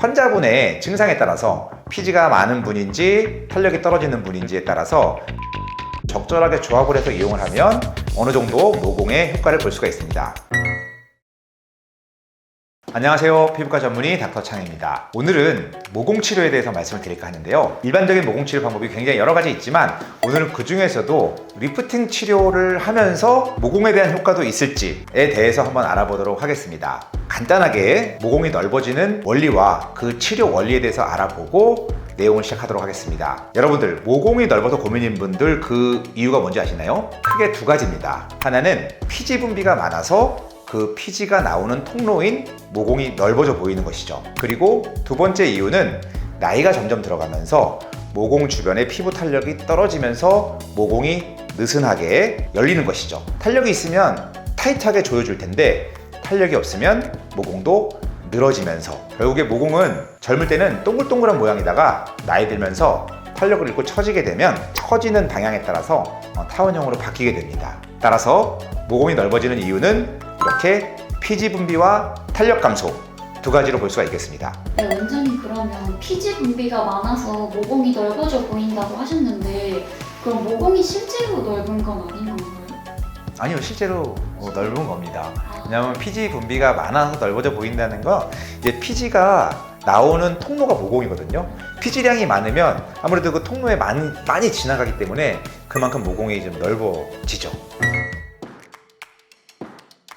환자분의 증상에 따라서 피지가 많은 분인지 탄력이 떨어지는 분인지에 따라서 적절하게 조합을 해서 이용을 하면 어느 정도 모공의 효과를 볼 수가 있습니다. 안녕하세요. 피부과 전문의 닥터창입니다. 오늘은 모공 치료에 대해서 말씀을 드릴까 하는데요. 일반적인 모공 치료 방법이 굉장히 여러 가지 있지만 오늘은 그 중에서도 리프팅 치료를 하면서 모공에 대한 효과도 있을지에 대해서 한번 알아보도록 하겠습니다. 간단하게 모공이 넓어지는 원리와 그 치료 원리에 대해서 알아보고 내용을 시작하도록 하겠습니다. 여러분들, 모공이 넓어서 고민인 분들 그 이유가 뭔지 아시나요? 크게 두 가지입니다. 하나는 피지 분비가 많아서 그 피지가 나오는 통로인 모공이 넓어져 보이는 것이죠. 그리고 두 번째 이유는 나이가 점점 들어가면서 모공 주변의 피부 탄력이 떨어지면서 모공이 느슨하게 열리는 것이죠. 탄력이 있으면 타이트하게 조여줄 텐데 탄력이 없으면 모공도 늘어지면서 결국에 모공은 젊을 때는 동글동글한 모양이다가 나이 들면서 탄력을 잃고 처지게 되면 처지는 방향에 따라서 타원형으로 바뀌게 됩니다. 따라서 모공이 넓어지는 이유는 이렇게 피지 분비와 탄력 감소 두 가지로 볼 수가 있겠습니다. 네, 원장님, 그러면 피지 분비가 많아서 모공이 넓어져 보인다고 하셨는데 그럼 모공이 실제로 넓은 건 아닌 건가요? 아니요, 실제로 넓은 겁니다. 왜냐하면 피지 분비가 많아서 넓어져 보인다는 건 이제 피지가 나오는 통로가 모공이거든요. 피지량이 많으면 아무래도 그 통로에 많이 지나가기 때문에 그만큼 모공이 좀 넓어지죠.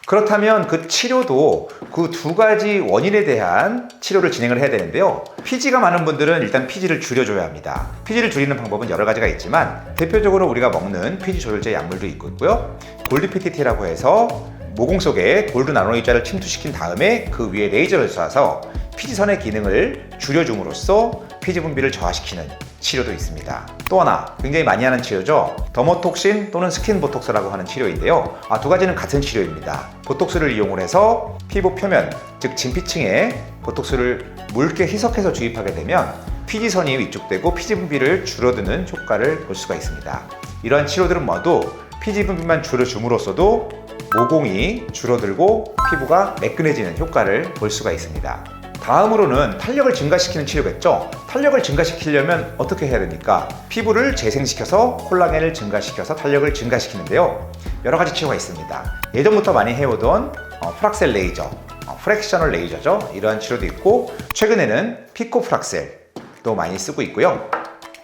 그렇다면 그 치료도 그 두 가지 원인에 대한 치료를 진행을 해야 되는데요. 피지가 많은 분들은 일단 피지를 줄여줘야 합니다. 피지를 줄이는 방법은 여러 가지가 있지만 대표적으로 우리가 먹는 피지 조절제 약물도 있고요. 골드 PTT라고 해서 모공 속에 골드 나노입자를 침투시킨 다음에 그 위에 레이저를 쏴서 피지선의 기능을 줄여줌으로써 피지 분비를 저하시키는 치료도 있습니다. 또 하나 굉장히 많이 하는 치료죠. 더모톡신 또는 스킨 보톡스라고 하는 치료인데요. 두 가지는 같은 치료입니다. 보톡스를 이용을 해서 피부 표면, 즉 진피층에 보톡스를 묽게 희석해서 주입하게 되면 피지선이 위축되고 피지 분비를 줄어드는 효과를 볼 수가 있습니다. 이러한 치료들은 모두 피지 분비만 줄여줌으로써도 모공이 줄어들고 피부가 매끈해지는 효과를 볼 수가 있습니다. 다음으로는 탄력을 증가시키는 치료겠죠. 탄력을 증가시키려면 어떻게 해야 됩니까? 피부를 재생시켜서 콜라겐을 증가시켜서 탄력을 증가시키는데요. 여러 가지 치료가 있습니다. 예전부터 많이 해오던 프락셀 레이저, 프랙셔널 레이저죠. 이러한 치료도 있고 최근에는 피코프락셀도 많이 쓰고 있고요.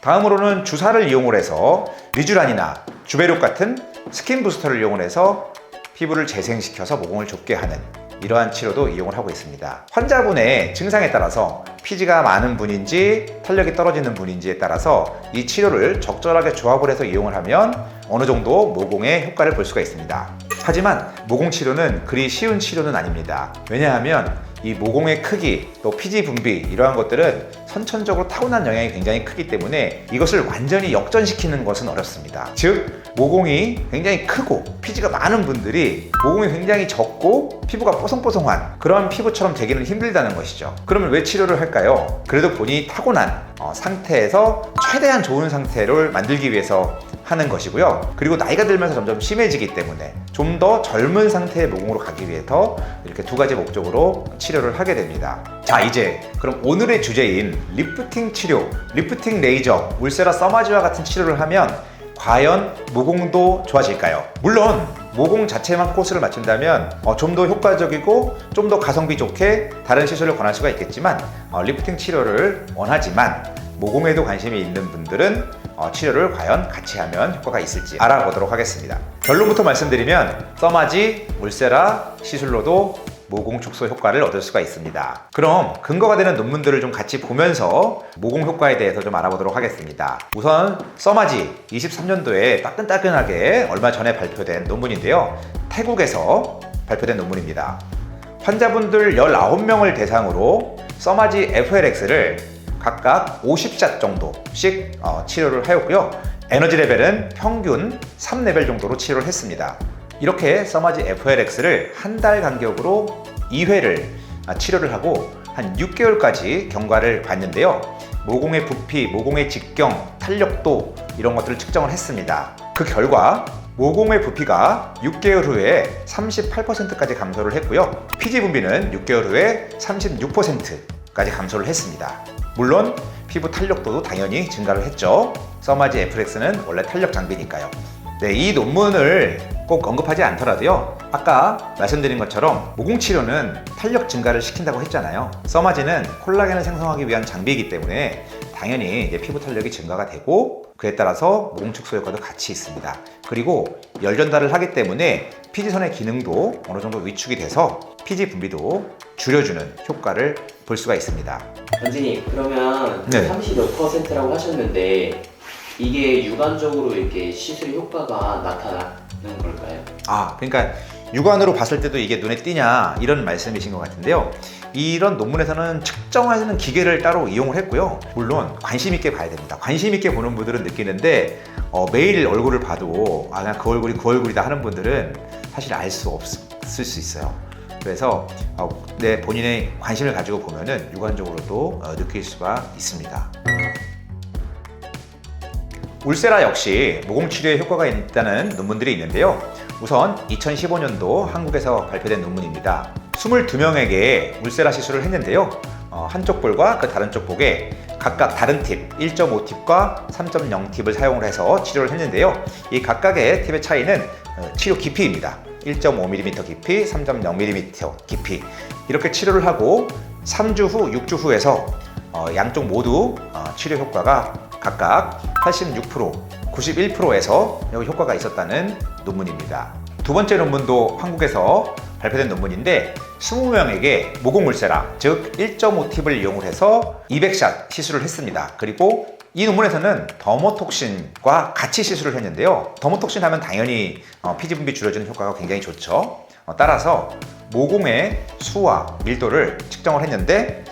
다음으로는 주사를 이용을 해서 리쥬란이나 주베룩 같은 스킨 부스터를 이용을 해서 피부를 재생시켜서 모공을 좁게 하는 이러한 치료도 이용을 하고 있습니다. 환자분의 증상에 따라서 피지가 많은 분인지 탄력이 떨어지는 분인지에 따라서 이 치료를 적절하게 조합을 해서 이용을 하면 어느 정도 모공의 효과를 볼 수가 있습니다. 하지만 모공 치료는 그리 쉬운 치료는 아닙니다. 왜냐하면 이 모공의 크기, 또 피지 분비 이러한 것들은 선천적으로 타고난 영향이 굉장히 크기 때문에 이것을 완전히 역전시키는 것은 어렵습니다. 즉 모공이 굉장히 크고 피지가 많은 분들이 모공이 굉장히 적고 피부가 뽀송뽀송한 그런 피부처럼 되기는 힘들다는 것이죠. 그러면 왜 치료를 할까요? 그래도 본인이 타고난 상태에서 최대한 좋은 상태를 만들기 위해서 하는 것이고요. 그리고 나이가 들면서 점점 심해지기 때문에 좀 더 젊은 상태의 모공으로 가기 위해서 이렇게 두 가지 목적으로 치료를 하게 됩니다. 자, 이제 그럼 오늘의 주제인 리프팅 치료, 리프팅 레이저, 울세라 써마지와 같은 치료를 하면 과연 모공도 좋아질까요? 물론 모공 자체만 코스를 맞춘다면 좀 더 효과적이고 좀 더 가성비 좋게 다른 시술을 권할 수가 있겠지만 리프팅 치료를 원하지만 모공에도 관심이 있는 분들은 치료를 과연 같이 하면 효과가 있을지 알아보도록 하겠습니다. 결론부터 말씀드리면 써마지, 울세라 시술로도 모공 축소 효과를 얻을 수가 있습니다. 그럼 근거가 되는 논문들을 좀 같이 보면서 모공 효과에 대해서 좀 알아보도록 하겠습니다. 우선 써마지 23년도에 따끈따끈하게 얼마 전에 발표된 논문인데요. 태국에서 발표된 논문입니다. 환자분들 19명을 대상으로 써마지 FLX를 각각 50샷 정도씩 치료를 하였고요. 에너지 레벨은 평균 3레벨 정도로 치료를 했습니다. 이렇게 써마지 FLX를 한 달 간격으로 2회를 치료를 하고 한 6개월까지 경과를 봤는데요. 모공의 부피, 모공의 직경, 탄력도 이런 것들을 측정을 했습니다. 그 결과 모공의 부피가 6개월 후에 38%까지 감소를 했고요. 피지 분비는 6개월 후에 36% 피지까지 감소를 했습니다. 물론 피부 탄력도도 당연히 증가를 했죠. 써마지 FX는 원래 탄력 장비니까요. 네, 이 논문을 꼭 언급하지 않더라도요, 아까 말씀드린 것처럼 모공 치료는 탄력 증가를 시킨다고 했잖아요. 써마지는 콜라겐을 생성하기 위한 장비이기 때문에 당연히 이제 피부 탄력이 증가가 되고, 그에 따라서 모공 축소 효과도 같이 있습니다. 그리고 열 전달을 하기 때문에 피지선의 기능도 어느 정도 위축이 돼서 피지 분비도 줄여주는 효과를 볼 수가 있습니다. 원장님, 그러면 네. 30몇 %라고 하셨는데 이게 육안적으로 이렇게 시술 효과가 나타나는 걸까요? 그러니까 육안으로 봤을 때도 이게 눈에 띄냐 이런 말씀이신 것 같은데요. 이런 논문에서는 측정하는 기계를 따로 이용을 했고요. 물론 관심 있게 봐야 됩니다. 관심 있게 보는 분들은 느끼는데 매일 얼굴을 봐도 그냥 그 얼굴이 그 얼굴이다 하는 분들은 사실 알 수 없을 수 있어요. 그래서 내 본인의 관심을 가지고 보면은 육안적으로도 느낄 수가 있습니다. 울세라 역시 모공 치료에 효과가 있다는 논문들이 있는데요. 우선 2015년도 한국에서 발표된 논문입니다. 22명에게 울세라 시술을 했는데요. 한쪽 볼과 그 다른 쪽 복에 각각 다른 팁 1.5팁과 3.0 팁을 사용을 해서 치료를 했는데요. 이 각각의 팁의 차이는 치료 깊이입니다. 1.5mm 깊이, 3.0mm 깊이 이렇게 치료를 하고 3주 후, 6주 후에서 양쪽 모두 치료 효과가 각각 86%, 91%에서 효과가 있었다는 논문입니다. 두 번째 논문도 한국에서 발표된 논문인데 20명에게 모공 울세라, 즉 1.5팁을 이용을 해서 200샷 시술을 했습니다. 그리고 이 논문에서는 더모톡신과 같이 시술을 했는데요. 더모톡신 하면 당연히 피지 분비 줄여주는 효과가 굉장히 좋죠. 따라서 모공의 수와 밀도를 측정을 했는데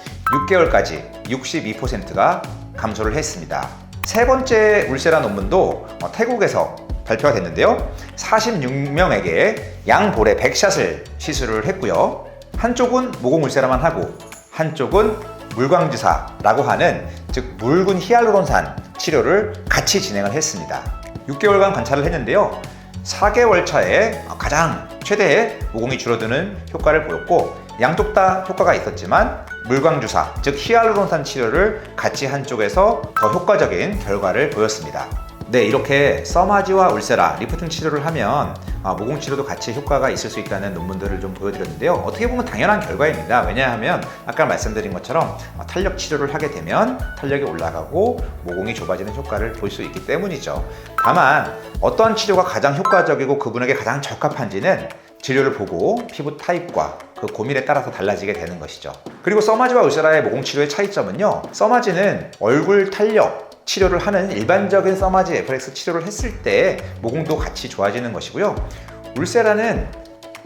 6개월까지 62%가 감소를 했습니다. 세 번째 울세라 논문도 태국에서 발표가 됐는데요. 46명에게 양볼에 100샷을 시술을 했고요. 한쪽은 모공 울세라만 하고 한쪽은 물광주사라고 하는 즉 묽은 히알루론산 치료를 같이 진행을 했습니다. 6개월간 관찰을 했는데요. 4개월 차에 가장 최대의 모공이 줄어드는 효과를 보였고, 양쪽 다 효과가 있었지만 물광주사 즉 히알루론산 치료를 같이 한 쪽에서 더 효과적인 결과를 보였습니다. 네, 이렇게 써마지와 울세라, 리프팅 치료를 하면 모공 치료도 같이 효과가 있을 수 있다는 논문들을 좀 보여드렸는데요. 어떻게 보면 당연한 결과입니다. 왜냐하면 아까 말씀드린 것처럼 탄력 치료를 하게 되면 탄력이 올라가고 모공이 좁아지는 효과를 볼 수 있기 때문이죠. 다만 어떠한 치료가 가장 효과적이고 그분에게 가장 적합한지는 진료를 보고 피부 타입과 그 고민에 따라서 달라지게 되는 것이죠. 그리고 써마지와 울세라의 모공 치료의 차이점은요, 써마지는 얼굴 탄력 치료를 하는 일반적인 써마지 FX 치료를 했을 때 모공도 같이 좋아지는 것이고요. 울세라는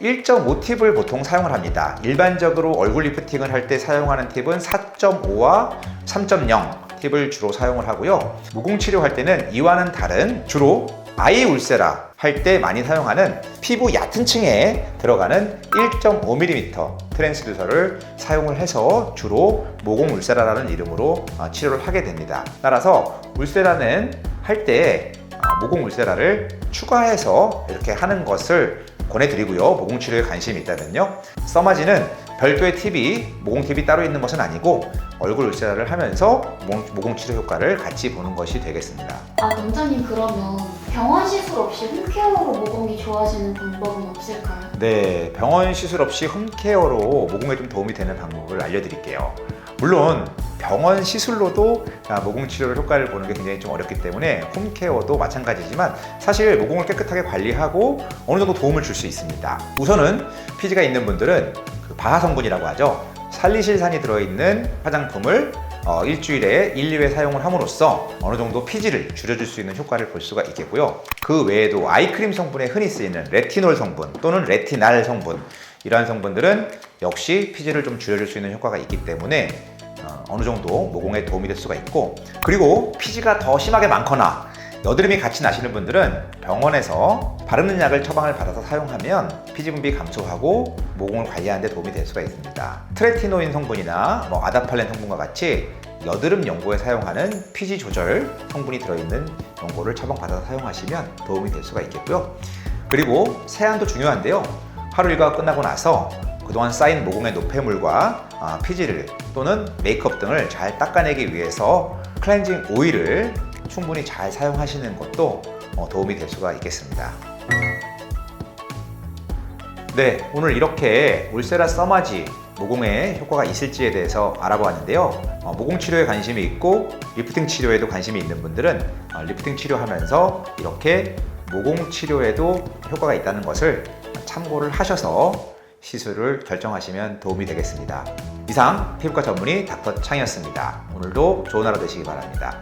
1.5팁을 보통 사용을 합니다. 일반적으로 얼굴 리프팅을 할 때 사용하는 팁은 4.5와 3.0 팁을 주로 사용을 하고요. 모공 치료할 때는 이와는 다른 주로 아이 울세라 할 때 많이 사용하는 피부 얕은 층에 들어가는 1.5mm 트랜스듀서를 사용을 해서 주로 모공 울세라라는 이름으로 치료를 하게 됩니다. 따라서 울세라는 할 때 모공 울세라를 추가해서 이렇게 하는 것을 권해드리고요. 모공 치료에 관심이 있다면요. 써마지는 별도의 팁이, 모공 팁이 따로 있는 것은 아니고 얼굴 울세라를 하면서 모공 치료 효과를 같이 보는 것이 되겠습니다. 원장님, 그러면 병원 시술 없이 홈케어로 모공이 좋아지는 방법은 없을까요? 네, 병원 시술 없이 홈케어로 모공에 좀 도움이 되는 방법을 알려드릴게요. 물론 병원 시술로도 모공 치료를 효과를 보는 게 굉장히 좀 어렵기 때문에 홈케어도 마찬가지지만 사실 모공을 깨끗하게 관리하고 어느 정도 도움을 줄 수 있습니다. 우선은 피지가 있는 분들은 그 바하 성분이라고 하죠. 살리실산이 들어있는 화장품을 일주일에 1, 2회 사용을 함으로써 어느 정도 피지를 줄여줄 수 있는 효과를 볼 수가 있겠고요. 그 외에도 아이크림 성분에 흔히 쓰이는 레티놀 성분 또는 레티날 성분, 이러한 성분들은 역시 피지를 좀 줄여줄 수 있는 효과가 있기 때문에 어느 정도 모공에 도움이 될 수가 있고, 그리고 피지가 더 심하게 많거나 여드름이 같이 나시는 분들은 병원에서 바르는 약을 처방을 받아서 사용하면 피지 분비 감소하고 모공을 관리하는 데 도움이 될 수가 있습니다. 트레티노인 성분이나 아다팔렌 성분과 같이 여드름 연고에 사용하는 피지 조절 성분이 들어있는 연고를 처방받아서 사용하시면 도움이 될 수가 있겠고요. 그리고 세안도 중요한데요. 하루 일과가 끝나고 나서 그동안 쌓인 모공의 노폐물과 피지를 또는 메이크업 등을 잘 닦아내기 위해서 클렌징 오일을 충분히 잘 사용하시는 것도 도움이 될 수가 있겠습니다. 네, 오늘 이렇게 울세라 써마지 모공에 효과가 있을지에 대해서 알아보았는데요. 모공 치료에 관심이 있고 리프팅 치료에도 관심이 있는 분들은 리프팅 치료하면서 이렇게 모공 치료에도 효과가 있다는 것을 참고를 하셔서 시술을 결정하시면 도움이 되겠습니다. 이상 피부과 전문의 닥터 창이었습니다. 오늘도 좋은 하루 되시기 바랍니다.